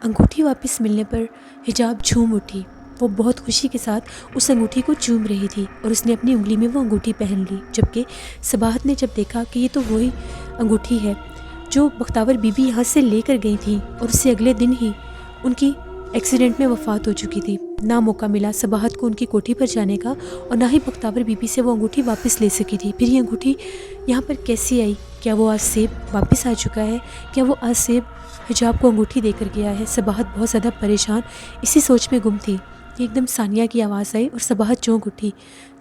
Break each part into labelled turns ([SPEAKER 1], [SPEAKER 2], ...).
[SPEAKER 1] انگوٹھی واپس ملنے پر حجاب جھوم اٹھی۔ وہ بہت خوشی کے ساتھ اس انگوٹھی کو چوم رہی تھی اور اس نے اپنی انگلی میں وہ انگوٹھی پہن لی، جبکہ صباحت نے جب دیکھا کہ یہ تو وہی انگوٹھی ہے جو بختاور بی بی یہاں سے لے کر گئی تھیں اور اس سے اگلے دن ہی ان کی ایکسیڈنٹ میں وفات ہو چکی تھی، نہ موقع ملا صباحت کو ان کی کوٹھی پر جانے کا اور نہ ہی بختاور بی بی سے وہ انگوٹھی واپس لے سکی تھی۔ پھر یہ انگوٹھی یہاں پر کیسی آئی؟ کیا وہ آصف واپس آ چکا ہے؟ کیا وہ آصف حجاب کو انگوٹھی دے کر گیا ہے؟ صباحت بہت زیادہ پریشان اسی سوچ میں گم تھی کہ ایک دم ثانیہ کی آواز آئی اور صباحت چونک اٹھی۔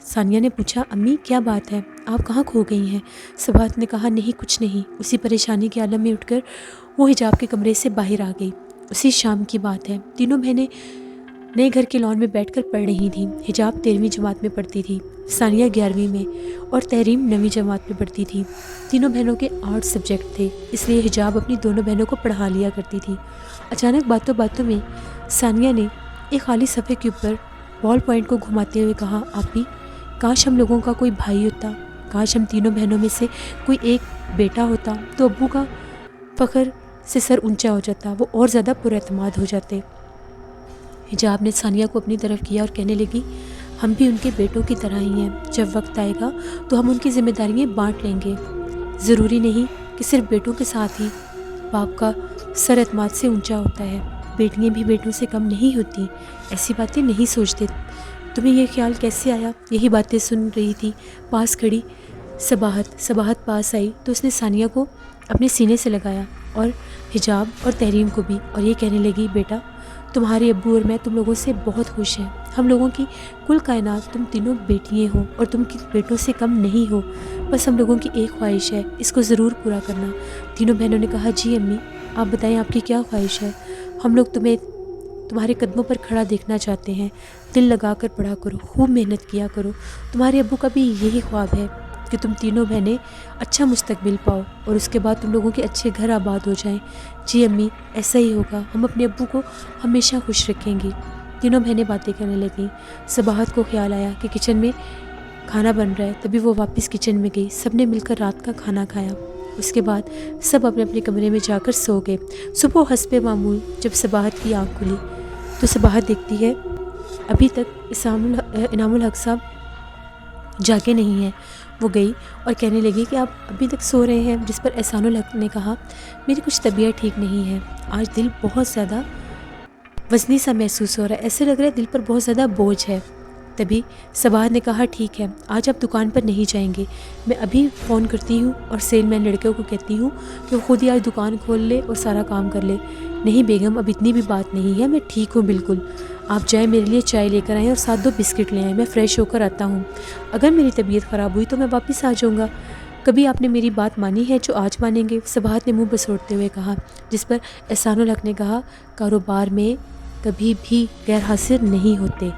[SPEAKER 1] ثانیہ نے پوچھا، امی کیا بات ہے؟ آپ کہاں کھو گئی ہیں؟ صباحت نے کہا، نہیں کچھ نہیں۔ اسی پریشانی کے عالم میں اٹھ کر وہ حجاب کے کمرے سے باہر آ گئی۔ اسی شام کی بات ہے، تینوں بہنیں نئے گھر کے لان میں بیٹھ کر پڑھ رہی تھیں۔ حجاب 13ویں جماعت میں پڑھتی تھی، ثانیہ 11ویں میں اور تحریم 9ویں جماعت میں پڑھتی تھی۔ تینوں بہنوں کے آرٹ سبجیکٹ تھے، اس لیے حجاب اپنی دونوں بہنوں کو پڑھا لیا کرتی تھی۔ اچانک باتوں باتوں میں ثانیہ نے ایک خالی صفحے کے اوپر بال پوائنٹ کو گھماتے ہوئے کہا، آپی کاش ہم لوگوں کا کوئی بھائی ہوتا، کاش ہم تینوں بہنوں میں سے کوئی ایک بیٹا ہوتا تو ابو کا فخر سے سر اونچا ہو جاتا، وہ اور زیادہ پر اعتماد ہو جاتے۔ حجاب نے ثانیہ کو اپنی طرف کیا اور کہنے لگی، ہم بھی ان کے بیٹوں کی طرح ہی ہیں، جب وقت آئے گا تو ہم ان کی ذمہ داریاں بانٹ لیں گے۔ ضروری نہیں کہ صرف بیٹوں کے ساتھ ہی باپ کا سر اعتماد سے اونچا ہوتا ہے، بیٹیاں بھی بیٹوں سے کم نہیں ہوتی، ایسی باتیں نہیں سوچتے۔ تمہیں یہ خیال کیسے آیا؟ یہی باتیں سن رہی تھی پاس کھڑی صباحت پاس آئی تو اس نے ثانیہ کو اپنے سینے سے لگایا اور حجاب اور تحریم کو بھی، اور یہ کہنے لگی، بیٹا تمہارے ابو اور میں تم لوگوں سے بہت خوش ہیں، ہم لوگوں کی کل کائنات تم تینوں بیٹیاں ہو اور تم کی بیٹوں سے کم نہیں ہو، بس ہم لوگوں کی ایک خواہش ہے، اس کو ضرور پورا کرنا۔ تینوں بہنوں نے کہا، جی امی آپ بتائیں آپ کی کیا خواہش ہے؟ ہم لوگ تمہیں تمہارے قدموں پر کھڑا دیکھنا چاہتے ہیں، دل لگا کر پڑھا کرو، خوب محنت کیا کرو، تمہارے ابو کا بھی یہی خواب ہے کہ تم تینوں بہنیں اچھا مستقبل پاؤ اور اس کے بعد تم لوگوں کے اچھے گھر آباد ہو جائیں۔ جی امی ایسا ہی ہوگا، ہم اپنے ابو کو ہمیشہ خوش رکھیں گی۔ تینوں بہنیں باتیں کرنے لگیں۔ صباحت کو خیال آیا کہ کچن میں کھانا بن رہا ہے، تبھی وہ واپس کچن میں گئی، سب نے مل کر رات کا کھانا کھایا، اس کے بعد سب اپنے اپنے کمرے میں جا کر سو گئے۔ صبح حسب معمول جب صباحت کی آنکھ کھلی تو صباحت دیکھتی ہے ابھی تک انعام الحق صاحب جاگے نہیں ہیں۔ وہ گئی اور کہنے لگی کہ آپ ابھی تک سو رہے ہیں، جس پر احسان الحق نے کہا، میری کچھ طبیعت ٹھیک نہیں ہے، آج دل بہت زیادہ وزنی سا محسوس ہو رہا ہے، ایسے لگ رہا ہے دل پر بہت زیادہ بوجھ ہے۔ تبھی صباحت نے کہا، ٹھیک ہے آج آپ دکان پر نہیں جائیں گے، میں ابھی فون کرتی ہوں اور سیل مین لڑکوں کو کہتی ہوں کہ وہ خود ہی آج دکان کھول لے اور سارا کام کر لے۔ نہیں بیگم اب اتنی بھی بات نہیں ہے، میں ٹھیک ہوں بالکل، آپ جائیں میرے لیے چائے لے کر آئیں اور ساتھ 2 بسکٹ لے آئیں، میں فریش ہو کر آتا ہوں، اگر میری طبیعت خراب ہوئی تو میں واپس آ جاؤں گا۔ کبھی آپ نے میری بات مانی ہے جو آج مانیں گے؟ صباحت نے منہ بسوڑتے ہوئے کہا، جس پر احسان الحق نے کہا، کاروبار میں کبھی بھی غیر حاضر نہیں ہوتے،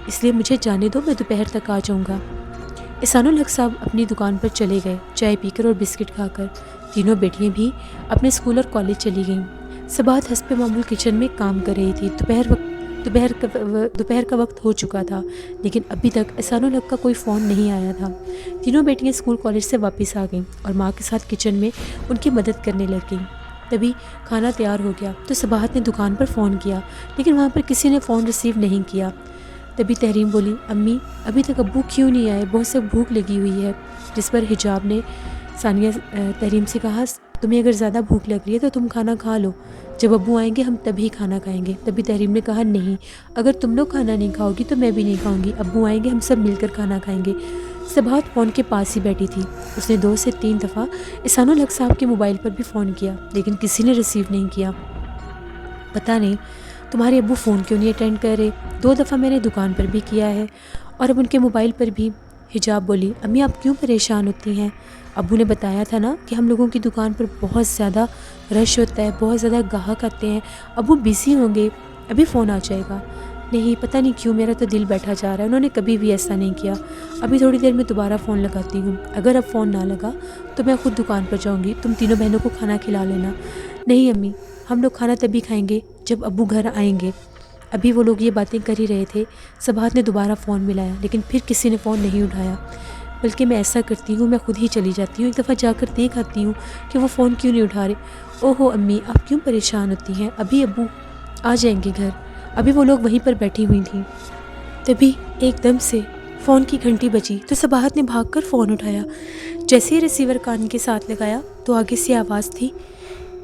[SPEAKER 1] اس لیے مجھے جانے دو، میں دوپہر تک آ جاؤں گا۔ احسان الحق صاحب اپنی دکان پر چلے گئے، چائے پی کر اور بسکٹ کھا کر۔ تینوں بیٹیاں بھی اپنے اسکول اور کالج چلی گئیں۔ صباحت حسب معمول کچن میں کام کر رہی تھی۔ دوپہر کا وقت ہو چکا تھا، لیکن ابھی تک احسان الحق کا کوئی فون نہیں آیا تھا۔ تینوں بیٹیاں اسکول کالج سے واپس آ گئیں اور ماں کے ساتھ کچن میں ان کی مدد کرنے لگ گئیں۔ تبھی کھانا تیار ہو گیا تو صباحت نے دکان پر فون کیا، لیکن وہاں پر کسی نے فون ریسیو نہیں کیا۔ تبھی تحریم بولی، امی ابھی تک ابو کیوں نہیں آئے؟ بہت سے بھوک لگی ہوئی ہے۔ جس پر حجاب نے تحریم سے کہا، تمہیں اگر زیادہ بھوک لگ رہی ہے تو تم کھانا کھا لو، جب ابو آئیں گے ہم تبھی کھانا کھائیں گے۔ تبھی تحریم نے کہا، نہیں اگر تم لوگ کھانا نہیں کھاؤ گی تو میں بھی نہیں کھاؤں گی، ابو آئیں گے ہم سب مل کر کھانا کھائیں گے۔ صباحت فون کے پاس ہی بیٹھی تھی، اس نے 2 سے 3 دفعہ احسان الحق صاحب کے موبائل پر بھی فون کیا، لیکن کسی نے ریسیو نہیں کیا۔ پتہ نہیں تمہارے ابو فون کیوں نہیں اٹینڈ کر رہے؟ 2 دفعہ میں نے دکان پر بھی کیا ہے اور اب ان کے موبائل پر بھی۔ حجاب بولی، امی آپ کیوں پریشان ہوتی ہیں؟ ابو نے بتایا تھا نا کہ ہم لوگوں کی دکان پر بہت زیادہ رش ہوتا ہے، بہت زیادہ گاہک آتے ہیں، ابو بزی ہوں گے، ابھی فون آ جائے گا۔ نہیں پتہ نہیں کیوں میرا تو دل بیٹھا جا رہا ہے، انہوں نے کبھی بھی ایسا نہیں کیا، ابھی تھوڑی دیر میں دوبارہ فون لگاتی ہوں، اگر اب فون نہ لگا تو میں خود دکان پر جاؤں گی، تم تینوں بہنوں کو کھانا کھلا لینا۔ نہیں امی ہم لوگ کھانا تبھی کھائیں گے جب ابو گھر آئیں گے۔ ابھی وہ لوگ یہ باتیں کر ہی رہے تھے، صباحت نے دوبارہ فون ملایا لیکن پھر کسی نے فون نہیں اٹھایا۔ بلکہ میں ایسا کرتی ہوں، میں خود ہی چلی جاتی ہوں، ایک دفعہ جا کر دیکھ آتی ہوں کہ وہ فون کیوں نہیں اٹھا رہے۔ اوہو امی آپ کیوں پریشان ہوتی ہیں؟ ابھی ابو آ جائیں گے گھر۔ ابھی وہ لوگ وہیں پر بیٹھی ہوئی تھیں۔ تبھی ایک دم سے فون کی گھنٹی بجی تو صباحت نے بھاگ کر فون اٹھایا۔ جیسے ہی ریسیور کان کے ساتھ لگایا تو آگے سے آواز تھی،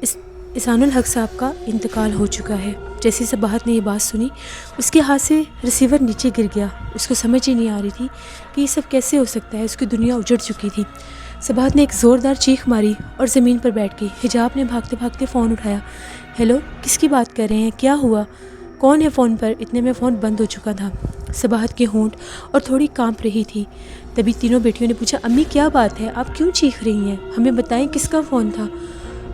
[SPEAKER 1] احسان الحق صاحب کا انتقال ہو چکا ہے۔ جیسے صباحت نے یہ بات سنی اس کے ہاتھ سے ریسیور نیچے گر گیا۔ اس کو سمجھ ہی نہیں آ رہی تھی کہ یہ سب کیسے ہو سکتا ہے، اس کی دنیا اجڑ چکی تھی۔ صباحت نے ایک زوردار چیخ ماری اور زمین پر بیٹھ گئی۔ حجاب نے بھاگتے بھاگتے فون اٹھایا۔ ہیلو، کس کی بات کر رہے ہیں؟ کیا ہوا؟ کون ہے فون پر؟ اتنے میں فون بند ہو چکا تھا۔ صباحت کے ہونٹ اور تھوڑی کانپ رہی تھی۔ تبھی تینوں بیٹیوں نے پوچھا، امی کیا بات ہے؟ آپ کیوں چیخ رہی ہیں؟ ہمیں بتائیں کس کا فون تھا؟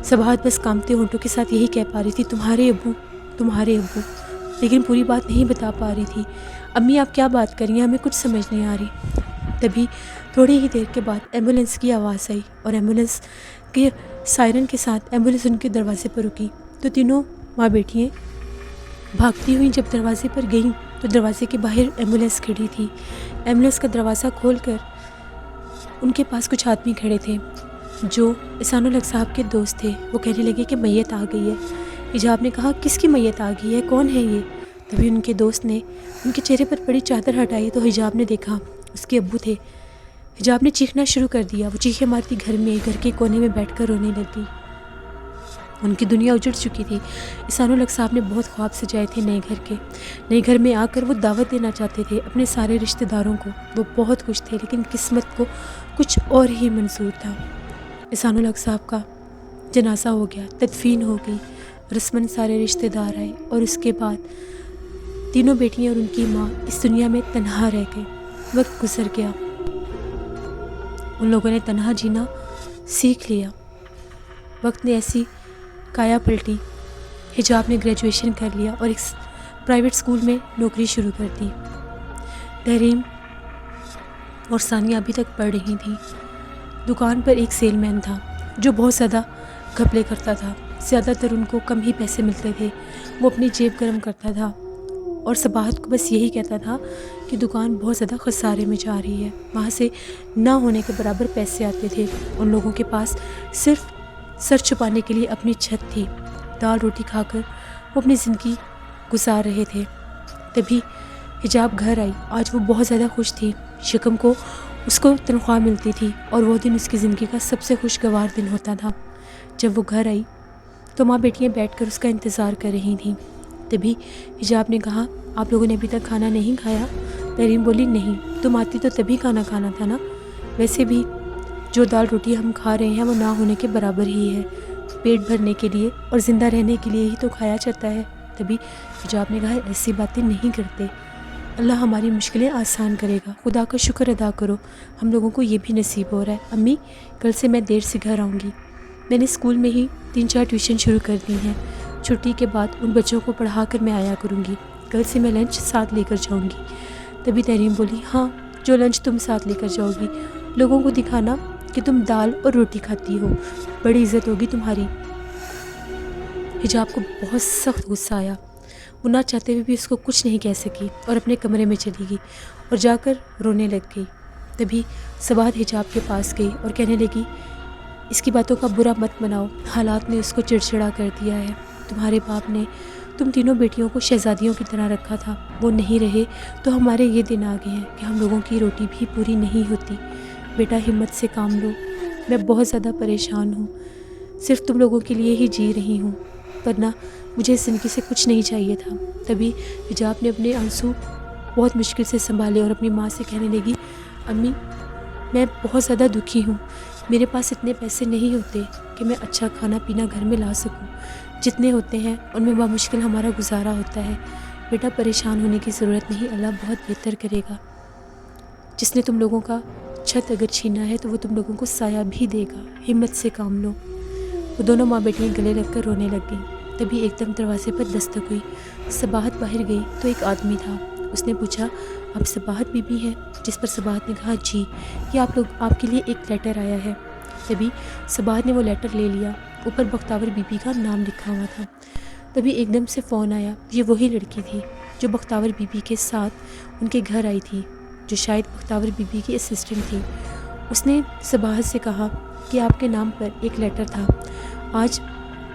[SPEAKER 1] صباحت بس کانپتے ہونٹوں کے ساتھ یہی کہہ پا رہی تھی، تمہارے ابو، تمہارے ابو، لیکن پوری بات نہیں بتا پا رہی تھی۔ امی آپ کیا بات کر رہی ہیں؟ ہمیں کچھ سمجھ نہیں آ رہی۔ تبھی تھوڑی ہی دیر کے بعد ایمبولینس کی آواز آئی اور ایمبولینس کے سائرن کے ساتھ ایمبولینس ان کے دروازے پر رکی تو تینوں ماں بیٹیاں بھاگتی ہوئیں جب دروازے پر گئیں تو دروازے کے باہر ایمبولینس کھڑی تھی۔ ایمبولینس کا دروازہ کھول کر ان کے پاس کچھ آدمی کھڑے تھے جو احسان الحق صاحب کے دوست تھے۔ وہ کہنے لگے کہ میت آ گئی ہے۔ حجاب نے کہا، کس کی میت آ گئی ہے؟ کون ہے یہ؟ تبھی ان کے دوست نے ان کے چہرے پر پڑی چادر ہٹائی تو حجاب نے دیکھا اس کے ابو تھے۔ حجاب نے چیخنا شروع کر دیا۔ وہ چیخیں مارتی گھر میں گھر کے کونے میں بیٹھ کر رونے لگی۔ ان کی دنیا اجڑ چکی تھی۔ احسان الحق صاحب نے بہت خواب سجائے تھے نئے گھر کے۔ نئے گھر میں آ کر وہ دعوت دینا چاہتے تھے اپنے سارے رشتہ داروں کو۔ وہ بہت خوش تھے لیکن قسمت کو کچھ اور ہی منظور تھا۔ احسان الحق صاحب کا جنازہ ہو گیا، تدفین ہو گئی، رسماً سارے رشتہ دار آئے اور اس کے بعد تینوں بیٹیاں اور ان کی ماں اس دنیا میں تنہا رہ گئے۔ وقت گزر گیا، ان لوگوں نے تنہا جینا سیکھ لیا۔ وقت نے ایسی کایا پلٹی، حجاب نے گریجویشن کر لیا اور ایک پرائیویٹ سکول میں نوکری شروع کر دی۔ تحریم اور ثانیہ ابھی تک پڑھ رہی تھیں۔ دکان پر ایک سیل مین تھا جو بہت زیادہ گھپلے کرتا تھا۔ زیادہ تر ان کو کم ہی پیسے ملتے تھے۔ وہ اپنی جیب گرم کرتا تھا اور صباحت کو بس یہی کہتا تھا کہ دکان بہت زیادہ خسارے میں جا رہی ہے۔ وہاں سے نہ ہونے کے برابر پیسے آتے تھے۔ ان لوگوں کے پاس صرف سر چھپانے کے لیے اپنی چھت تھی۔ دال روٹی کھا کر وہ اپنی زندگی گزار رہے تھے۔ تبھی حجاب گھر آئی۔ آج وہ بہت زیادہ خوش تھی۔ شکم کو اس کو تنخواہ ملتی تھی اور وہ دن اس کی زندگی کا سب سے خوشگوار دن ہوتا تھا۔ جب وہ گھر آئی تو ماں بیٹیاں بیٹھ کر اس کا انتظار کر رہی تھیں۔ تبھی حجاب نے کہا، آپ لوگوں نے ابھی تک کھانا نہیں کھایا؟ تحریم بولی، نہیں، تم آتی تو تبھی کھانا کھانا تھا نا۔ ویسے بھی جو دال روٹی ہم کھا رہے ہیں وہ نہ ہونے کے برابر ہی ہے۔ پیٹ بھرنے کے لیے اور زندہ رہنے کے لیے ہی تو کھایا جاتا ہے۔ تبھی حجاب نے کہا، ایسی باتیں نہیں کرتے، اللہ ہماری مشکلیں آسان کرے گا، خدا کا شکر ادا کرو، ہم لوگوں کو یہ بھی نصیب ہو رہا ہے۔ امی، کل سے میں دیر سے گھر آؤں گی۔ میں نے اسکول میں ہی 3-4 ٹیوشن شروع کر دی ہیں۔ چھٹی کے بعد ان بچوں کو پڑھا کر میں آیا کروں گی۔ کل سے میں لنچ ساتھ لے کر جاؤں گی۔ تبھی تحریم بولی، ہاں، جو لنچ تم ساتھ لے کر جاؤ گی، لوگوں کو دکھانا کہ تم دال اور روٹی کھاتی ہو، بڑی عزت ہوگی تمہاری۔ حجاب کو بہت سخت غصہ آیا۔ وہ نہ چاہتے ہوئے بھی اس کو کچھ نہیں کہہ سکی اور اپنے کمرے میں چلی گئی اور جا کر رونے لگ گئی۔ تبھی صباحت حجاب کے پاس گئی اور کہنے لگی، اس کی باتوں کا برا مت مناؤ، حالات نے اس کو چڑچڑا کر دیا ہے۔ تمہارے باپ نے تم تینوں بیٹیوں کو شہزادیوں کی طرح رکھا تھا، وہ نہیں رہے تو ہمارے یہ دن آ گئے ہیں کہ ہم لوگوں کی روٹی بھی پوری نہیں ہوتی۔ بیٹا ہمت سے کام لو، میں بہت زیادہ پریشان ہوں، صرف تم لوگوں کے لیے ہی جی رہی ہوں، ورنہ مجھے اس زندگی سے کچھ نہیں چاہیے تھا۔ تبھی حجاب نے اپنے آنسو بہت مشکل سے سنبھالے اور اپنی ماں سے کہنے لگی، امی، میں بہت زیادہ دکھی ہوں، میرے پاس اتنے پیسے نہیں ہوتے کہ میں اچھا کھانا پینا گھر میں لا سکوں، جتنے ہوتے ہیں ان میں بمشکل ہمارا گزارا ہوتا ہے۔ بیٹا پریشان ہونے کی ضرورت نہیں، اللہ بہت بہتر کرے گا۔ جس نے تم لوگوں کا چھت اگر چھینا ہے تو وہ تم لوگوں کو سایہ بھی دے گا، ہمت سے کام لو۔ وہ دونوں ماں بیٹیاں گلے لگ کر رونے لگ گئیں۔ تبھی ایک دم دروازے پر دستک ہوئی۔ صباحت باہر گئی تو ایک آدمی تھا۔ اس نے پوچھا، آپ صباحت بی بی ہیں؟ جس پر صباحت نے کہا، جی، یہ آپ کے لیے ایک لیٹر آیا ہے۔ تبھی صباحت نے وہ لیٹر لے لیا، اوپر بختاور بی بی کا نام لکھا ہوا تھا۔ تبھی ایک دم سے فون آیا۔ یہ وہی لڑکی تھی جو بختاور بی بی کے ساتھ ان کے گھر آئی تھی، جو شاید بختاور بی بی کی اسسٹنٹ تھی۔ اس نے صباحت سے کہا کہ آپ کے نام پر ایک لیٹر تھا، آج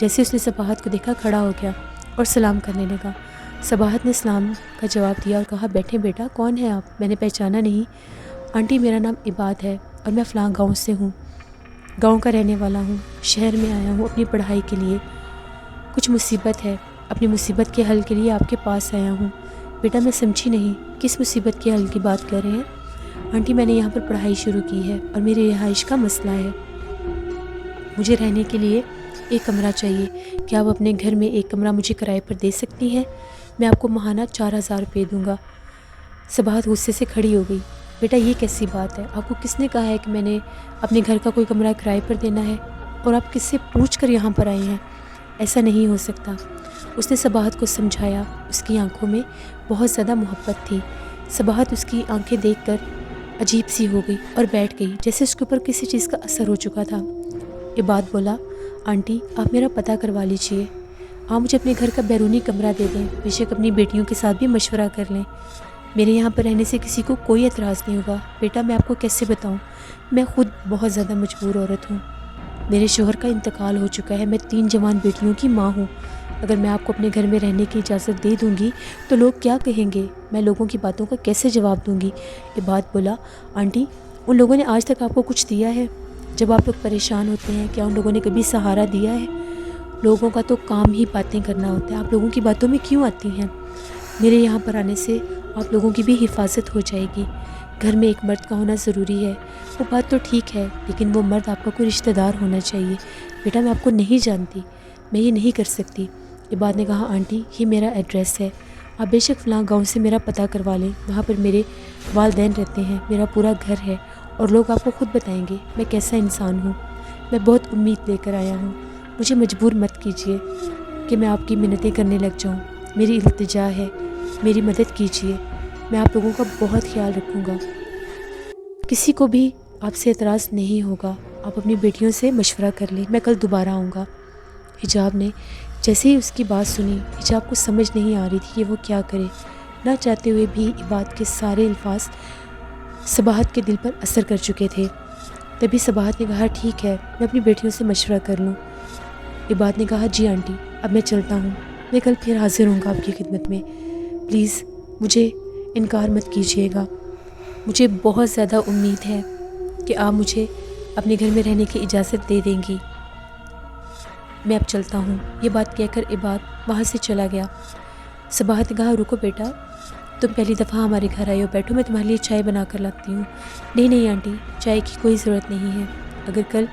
[SPEAKER 1] جیسے اس نے صباحت کو دیکھا کھڑا ہو گیا اور سلام کرنے لگا۔ صباحت نے سلام کا جواب دیا اور کہا بیٹھیں بیٹا، کون ہے آپ؟ میں نے پہچانا نہیں۔ آنٹی میرا نام عباد ہے اور میں فلاں گاؤں سے ہوں، گاؤں کا رہنے والا ہوں، شہر میں آیا ہوں اپنی پڑھائی کے لیے، کچھ مصیبت ہے، اپنی مصیبت کے حل کے لیے آپ کے پاس آیا ہوں۔ بیٹا میں سمجھی نہیں، کس مصیبت کے حل کی بات کر رہے ہیں؟ آنٹی میں نے یہاں پر پڑھائی شروع کی ہے اور میری رہائش کا مسئلہ ہے، مجھے رہنے کے لیے ایک کمرہ چاہیے، کیا آپ اپنے گھر میں ایک کمرہ مجھے کرائے پر دے سکتی ہیں؟ میں آپ کو ماہانہ 4000 روپے دوں گا۔ صباحت غصے سے کھڑی ہو گئی۔ بیٹا یہ کیسی بات ہے؟ آپ کو کس نے کہا ہے کہ میں نے اپنے گھر کا کوئی کمرہ کرائے پر دینا ہے؟ اور آپ کس سے پوچھ کر یہاں پر آئے ہیں؟ ایسا نہیں ہو سکتا۔ اس نے صباحت کو سمجھایا۔ اس کی آنکھوں میں بہت زیادہ محبت تھی۔ صباحت اس کی آنکھیں دیکھ کر عجیب سی ہو گئی اور بیٹھ گئی، جیسے اس کے اوپر کسی چیز کا اثر ہو چکا تھا۔ عباد بولا آنٹی آپ میرا پتہ کروا لیجئے، آپ مجھے اپنے گھر کا بیرونی کمرہ دے دیں، بے شک اپنی بیٹیوں کے ساتھ بھی مشورہ کر لیں، میرے یہاں پر رہنے سے کسی کو کوئی اعتراض نہیں ہوگا۔ بیٹا میں آپ کو کیسے بتاؤں، میں خود بہت زیادہ مجبور عورت ہوں، میرے شوہر کا انتقال ہو چکا ہے، میں 3 جوان بیٹیوں کی ماں ہوں، اگر میں آپ کو اپنے گھر میں رہنے کی اجازت دے دوں گی تو لوگ کیا کہیں گے، میں لوگوں کی باتوں کا کیسے جواب دوں گی؟ عباد بولا آنٹی ان لوگوں نے آج تک آپ کو کچھ دیا ہے؟ جب آپ لوگ پریشان ہوتے ہیں کیا ان لوگوں نے کبھی سہارا دیا ہے؟ لوگوں کا تو کام ہی باتیں کرنا ہوتا ہے، آپ لوگوں کی باتوں میں کیوں آتی ہیں؟ میرے یہاں پر آنے سے آپ لوگوں کی بھی حفاظت ہو جائے گی، گھر میں ایک مرد کا ہونا ضروری ہے، وہ بات تو ٹھیک ہے لیکن وہ مرد آپ کا کوئی رشتہ دار ہونا چاہیے۔ بیٹا میں آپ کو نہیں جانتی، میں یہ نہیں کر سکتی۔ عباد نے کہا آنٹی یہ میرا ایڈریس ہے، آپ بے شک فلاں گاؤں سے میرا پتہ کروا لیں، وہاں پر میرے والدین رہتے ہیں، میرا پورا گھر ہے اور لوگ آپ کو خود بتائیں گے میں کیسا انسان ہوں، میں بہت امید لے کر آیا ہوں، مجھے مجبور مت کیجیے کہ میں آپ کی منتیں کرنے لگ جاؤں، میری التجا ہے، میری مدد کیجیے، میں آپ لوگوں کا بہت خیال رکھوں گا، کسی کو بھی آپ سے اعتراض نہیں ہوگا، آپ اپنی بیٹیوں سے مشورہ کر لیں، میں کل دوبارہ آؤں گا۔ حجاب نے جیسے ہی اس کی بات سنی، حجاب کو سمجھ نہیں آ رہی تھی کہ وہ کیا کرے، نہ چاہتے ہوئے بھی عباد کے سارے الفاظ صباحت کے دل پر اثر کر چکے تھے۔ تبھی صباحت نے کہا ٹھیک ہے میں اپنی بیٹیوں سے مشورہ کر لوں۔ عباد نے کہا جی آنٹی اب میں چلتا ہوں، میں کل پھر حاضر ہوں گا آپ کی خدمت میں، پلیز مجھے انکار مت کیجیے گا، مجھے بہت زیادہ امید ہے کہ آپ مجھے اپنے گھر میں رہنے کی اجازت دے دیں گی، میں اب چلتا ہوں۔ یہ بات کہہ کر عباد وہاں سے چلا گیا۔ صباحت نے کہا رکو بیٹا، تم پہلی دفعہ ہمارے گھر آئے ہو، بیٹھو میں تمہارے لیے چائے بنا کر لاتی ہوں۔ نہیں نہیں آنٹی چائے کی کوئی ضرورت نہیں ہے، اگر کل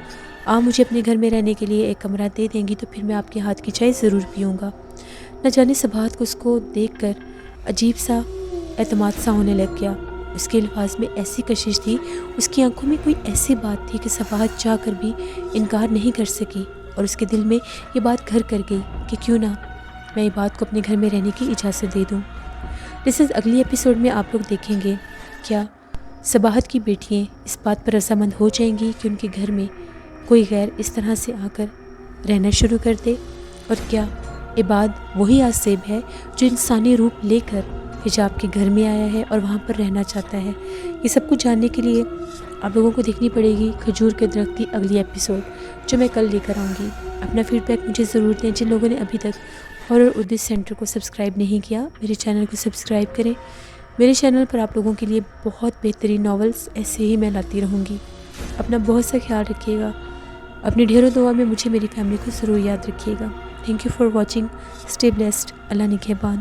[SPEAKER 1] آپ مجھے اپنے گھر میں رہنے کے لیے ایک کمرہ دے دیں گی تو پھر میں آپ کے ہاتھ کی چائے ضرور پیوں گا۔ نہ جانے صباحت کو اس کو دیکھ کر عجیب سا اعتماد سا ہونے لگ گیا، اس کے الفاظ میں ایسی کشش تھی، اس کی آنکھوں میں کوئی ایسی بات تھی کہ صباحت چاہ کر بھی انکار نہیں کر سکی، اور اس کے دل میں یہ بات گھر کر گئی کہ کیوں نہ میں عباد کو اپنے گھر میں رہنے کی اجازت دے دوں۔ اگلی ایپیسوڈ میں آپ لوگ دیکھیں گے کیا صباحت کی بیٹیاں اس بات پر رضامند ہو جائیں گی کہ ان کے گھر میں کوئی غیر اس طرح سے آ کر رہنا شروع کر دے، اور کیا عباد وہی آصیب ہے جو انسانی روپ لے کر حجاب کے گھر میں آیا ہے اور وہاں پر رہنا چاہتا ہے؟ یہ سب کچھ جاننے کے لیے آپ لوگوں کو دیکھنی پڑے گی کھجور کے درخت کی اگلی ایپیسوڈ، جو میں کل لے کر آؤں گی۔ اپنا فیڈ بیک مجھے ضرور دیں۔ جن لوگوں نے ابھی تک ہارر اردو سینٹر کو سبسکرائب نہیں کیا میرے چینل کو سبسکرائب کریں، میرے چینل پر آپ لوگوں کے لیے بہت بہترین ناولز ایسے ہی میں لاتی رہوں گی۔ اپنا بہت سا خیال رکھیے گا، اپنی ڈھیروں دعا میں مجھے میری فیملی کو ضرور یاد رکھیے گا۔ Thank you for watching, stay blessed, اللہ نگہبان۔